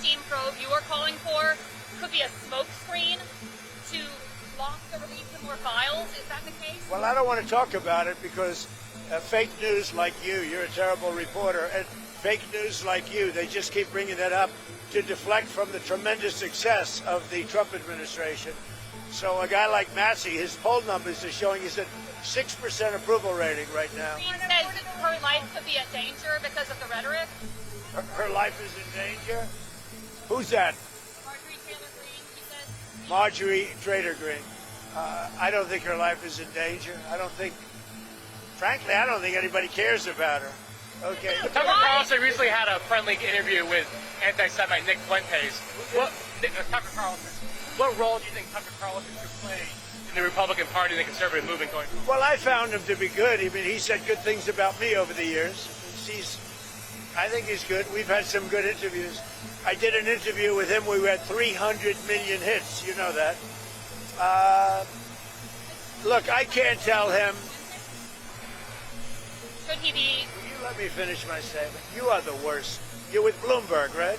Epstein probe you are calling for could be a smokescreen to block the release of more files? Is that the case? Well, I don't want to talk about it because fake news like you're a terrible reporter, and fake news like you, they just keep bringing that up to deflect from the tremendous success of the Trump administration. So a guy like Massey, his poll numbers are showing he's at 6% approval rating right now. Green says her life could be at danger because of the rhetoric. Her life is in danger? Who's that? Marjorie Taylor Greene, she says. Marjorie Trader Greene. I don't think her life is in danger. Frankly, I don't think anybody cares about her. Okay. Tucker Carlson recently had a friendly interview with anti-Semite Nick Fuentes. Tucker Carlson. What role do you think Tucker Carlson should play in the Republican Party and the conservative movement going forward? Well, I found him to be good. I mean, he said good things about me over the years. I think he's good. We've had some good interviews. I did an interview with him. We had 300 million hits. You know that. Look, I can't tell him. Should he be? Will you let me finish my statement? You are the worst. You're with Bloomberg, right?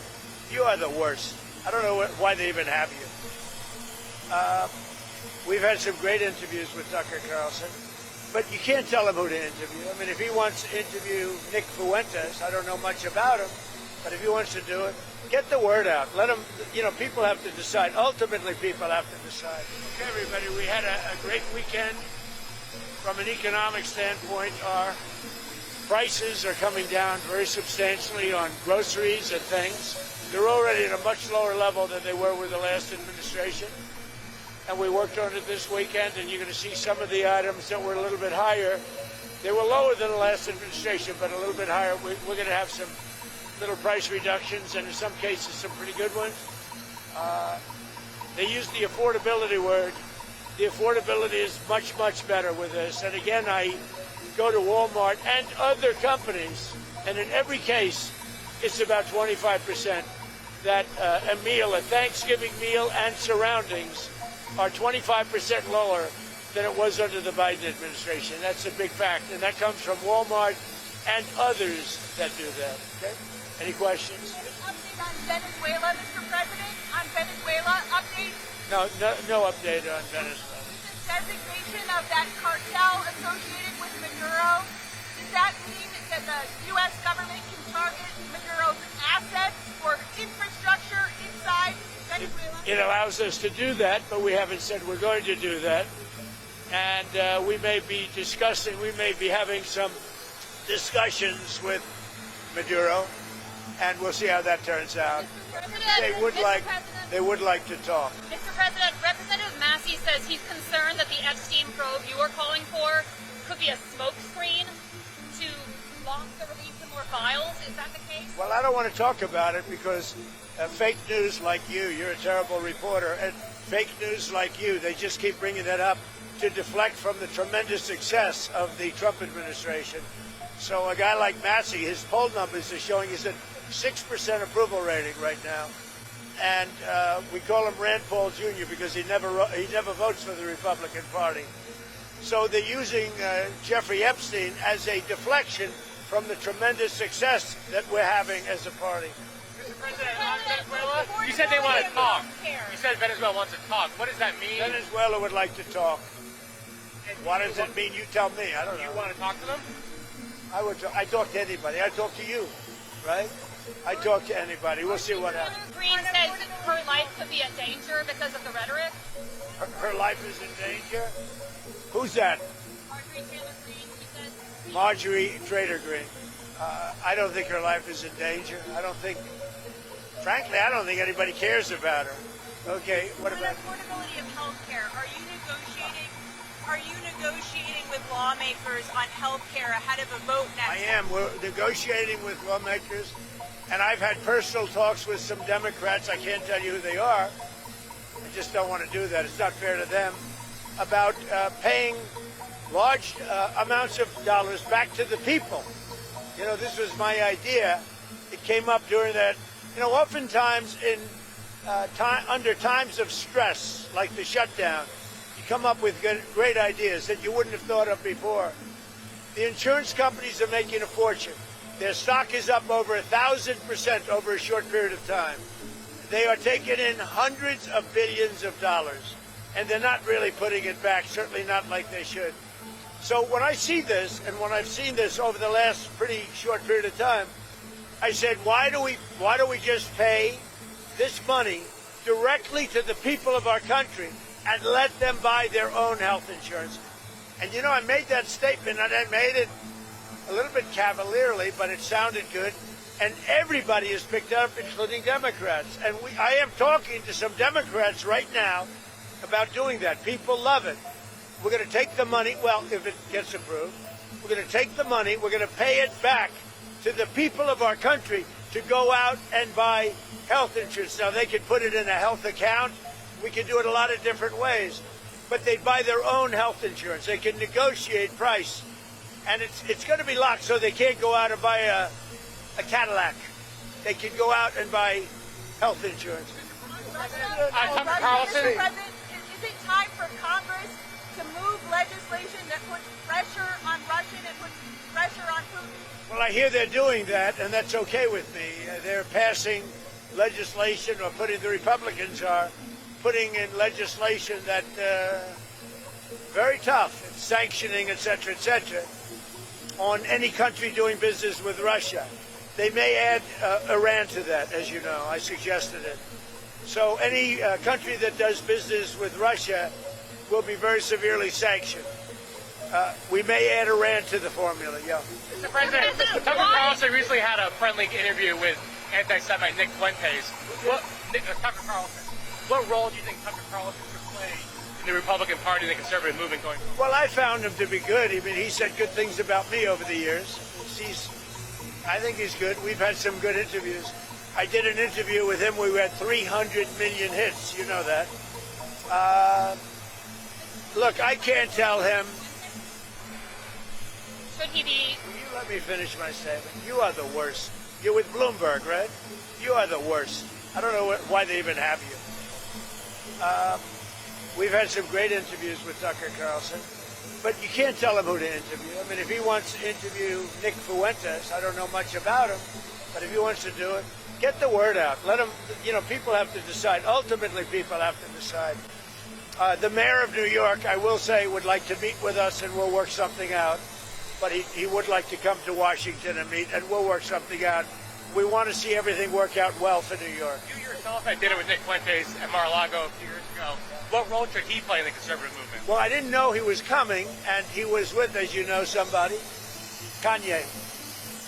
You are the worst. I don't know why they even have you. We've had some great interviews with Tucker Carlson, but you can't tell him who to interview. I mean, if he wants to interview Nick Fuentes, I don't know much about him, but if he wants to do it, get the word out. Let him, people have to decide. Ultimately, people have to decide. Okay, everybody, we had a great weekend. From an economic standpoint, our prices are coming down very substantially on groceries and things. They're already at a much lower level than they were with the last administration. And we worked on it this weekend, and you're going to see some of the items that were a little bit higher. They were lower than the last administration, but a little bit higher. We're going to have some little price reductions, and in some cases, some pretty good ones. They use the affordability word. The affordability is much, much better with this. And again, I go to Walmart and other companies, and in every case, it's about 25% that a meal, a Thanksgiving meal and surroundings are 25% lower than it was under the Biden administration. That's a big fact, and that comes from Walmart and others that do that. Okay? Any questions? Update on Venezuela, Mr. President? On Venezuela, update? No update on Venezuela. The designation of that cartel associated with Maduro, does that mean that the U.S. government can target Maduro's assets or infrastructure inside Venezuela? It allows us to do that, but we haven't said we're going to do that. And we may be having some discussions with Maduro, and we'll see how that turns out. They would like to talk. Mr. President, Representative Massey says he's concerned that the Epstein probe you are calling for could be a smokescreen to block the release of more files. Is that the case? Well, I don't want to talk about it because fake news like you're a terrible reporter, and fake news like you, they just keep bringing that up to deflect from the tremendous success of the Trump administration. So a guy like Massey, his poll numbers are showing he's at 6% approval rating right now. And we call him Rand Paul Jr. because he never votes for the Republican Party. So they're using Jeffrey Epstein as a deflection from the tremendous success that we're having as a party. Mr. President, on Venezuela, you said they want to talk. You said Venezuela wants to talk. What does that mean? Venezuela would like to talk. What does it mean? You tell me. I don't know. You want to talk to them? I talk to anybody. I talk to you, right? I talk to anybody. We'll see what happens. Green says her life could be at danger because of the rhetoric. Her life is in danger? Who's that? Marjorie Taylor Greene, she says. Marjorie Trader Greene. I don't think her life is in danger. Frankly, I don't think anybody cares about her. Okay, what about affordability of health care? Are you negotiating with lawmakers on health care ahead of a vote next I am. We're negotiating with lawmakers, and I've had personal talks with some Democrats. I can't tell you who they are. I just don't want to do that. It's not fair to them. About paying large amounts of dollars back to the people. This was my idea. It came up during that. Oftentimes under times of stress, like the shutdown, you come up with great ideas that you wouldn't have thought of before. The insurance companies are making a fortune. Their stock is up over 1,000% over a short period of time. they are taking in hundreds of billions of dollars, and they're not really putting it back, certainly not like they should. So when I see this, and when I've seen this over the last pretty short period of time, I said, why do we just pay this money directly to the people of our country and let them buy their own health insurance? And you know, I made that statement, and I made it a little bit cavalierly, but it sounded good. And everybody has picked up, including Democrats. And I am talking to some Democrats right now about doing that. People love it. We're going to take the money, well, if it gets approved, we're going to take the money, we're going to pay it back to the people of our country to go out and buy health insurance. Now, they could put it in a health account. We could do it a lot of different ways. But they'd buy their own health insurance. They can negotiate price. And it's going to be locked, so they can't go out and buy a Cadillac. They can go out and buy health insurance. Tucker Carlson. Is it time for Congress to move legislation that puts pressure on Russia and puts pressure on Putin? Well, I hear they're doing that, and that's okay with me. They're passing legislation, or the Republicans are putting in legislation that very tough, sanctioning, et cetera, on any country doing business with Russia. They may add Iran to that, as you know. I suggested it. So any country that does business with Russia will be very severely sanctioned. We may add Iran to the formula, yeah. Mr. President, Tucker Carlson recently had a friendly interview with anti-Semite Nick Fuentes. Tucker Carlson, what role do you think Tucker Carlson should play in the Republican Party and the conservative movement going forward? Well, I found him to be good. I mean, he said good things about me over the years. I think he's good. We've had some good interviews. I did an interview with him. We had 300 million hits. You know that. Look, I can't tell him. Should he be? Will you let me finish my statement? You are the worst. You're with Bloomberg, right? You are the worst. I don't know why they even have you. We've had some great interviews with Tucker Carlson, but you can't tell him who to interview. I mean, if he wants to interview Nick Fuentes, I don't know much about him, but if he wants to do it, get the word out. Let him, people have to decide. Ultimately, people have to decide. The mayor of New York, I will say, would like to meet with us, and we'll work something out. But he would like to come to Washington and meet, and we'll work something out. We want to see everything work out well for New York. You yourself had dinner with Nick Fuentes at Mar-a-Lago a few years ago. What role should he play in the conservative movement? Well, I didn't know he was coming, and he was with, as you know, somebody, Kanye.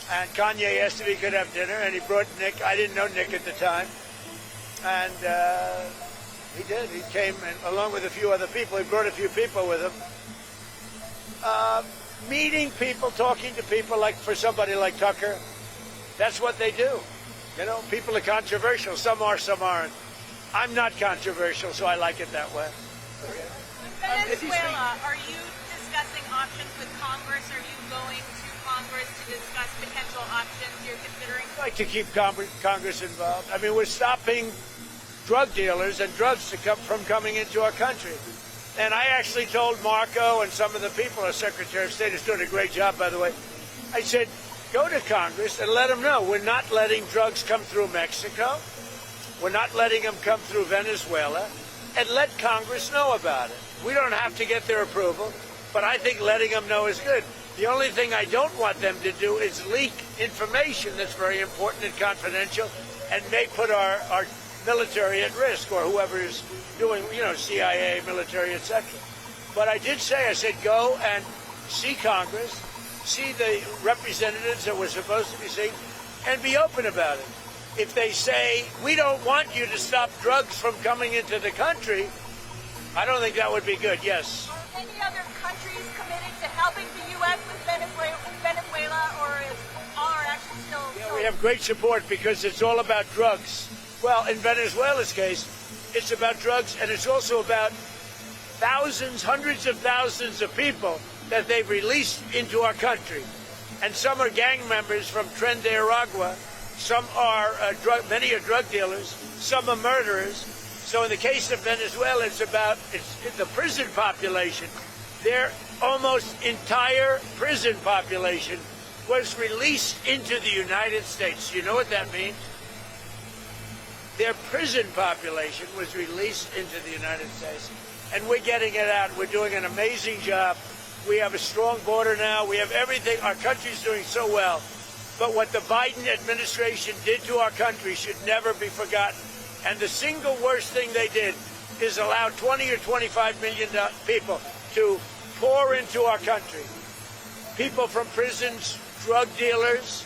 And Kanye asked if he could have dinner, and he brought Nick. I didn't know Nick at the time. And he did. He came, and along with a few other people. He brought a few people with him. Meeting people, talking to people, like for somebody like Tucker, that's what they do. People are controversial. Some are, some aren't. I'm not controversial, so I like it that way. Okay. Venezuela, are you discussing options with Congress? Are you going to Congress to discuss potential options you're considering? I'd like to keep Congress involved. I mean, we're stopping drug dealers and drugs from coming into our country. And I actually told Marco and some of the people, our Secretary of State is doing a great job, by the way. I said, go to Congress and let them know we're not letting drugs come through Mexico. We're not letting them come through Venezuela. And let Congress know about it. We don't have to get their approval, but I think letting them know is good. The only thing I don't want them to do is leak information that's very important and confidential and may put our military at risk, or whoever is doing, CIA, military, etc. But I did say, I said, go and see Congress, see the representatives that we're supposed to be seeing, and be open about it. If they say, we don't want you to stop drugs from coming into the country, I don't think that would be good, yes. Are any other countries committed to helping the U.S. with Venezuela, or is all are actually still... Yeah, we have great support because it's all about drugs. Well, in Venezuela's case, it's about drugs, and it's also about thousands, hundreds of thousands of people that they've released into our country. And some are gang members from Tren de Aragua, some are many are drug dealers, some are murderers. So in the case of Venezuela, it's the prison population. Their almost entire prison population was released into the United States. You know what that means? Their prison population was released into the United States, and we're getting it out. We're doing an amazing job. We have a strong border now. We have everything. Our country's doing so well. But what the Biden administration did to our country should never be forgotten. And the single worst thing they did is allow 20 or 25 million people to pour into our country. People from prisons, drug dealers,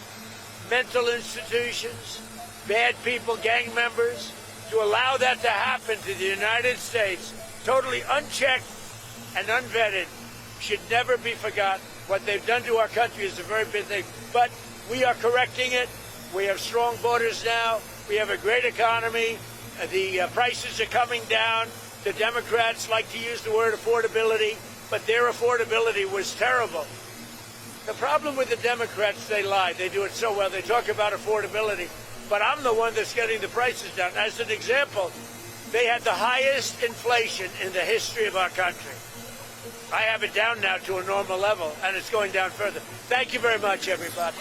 mental institutions, bad people, gang members, to allow that to happen to the United States, totally unchecked and unvetted, should never be forgotten. What they've done to our country is a very big thing. But we are correcting it. We have strong borders now. We have a great economy. The prices are coming down. The Democrats like to use the word affordability, but their affordability was terrible. The problem with the Democrats, they lie. They do it so well. They talk about affordability, but I'm the one that's getting the prices down. As an example, they had the highest inflation in the history of our country. I have it down now to a normal level, and it's going down further. Thank you very much, everybody.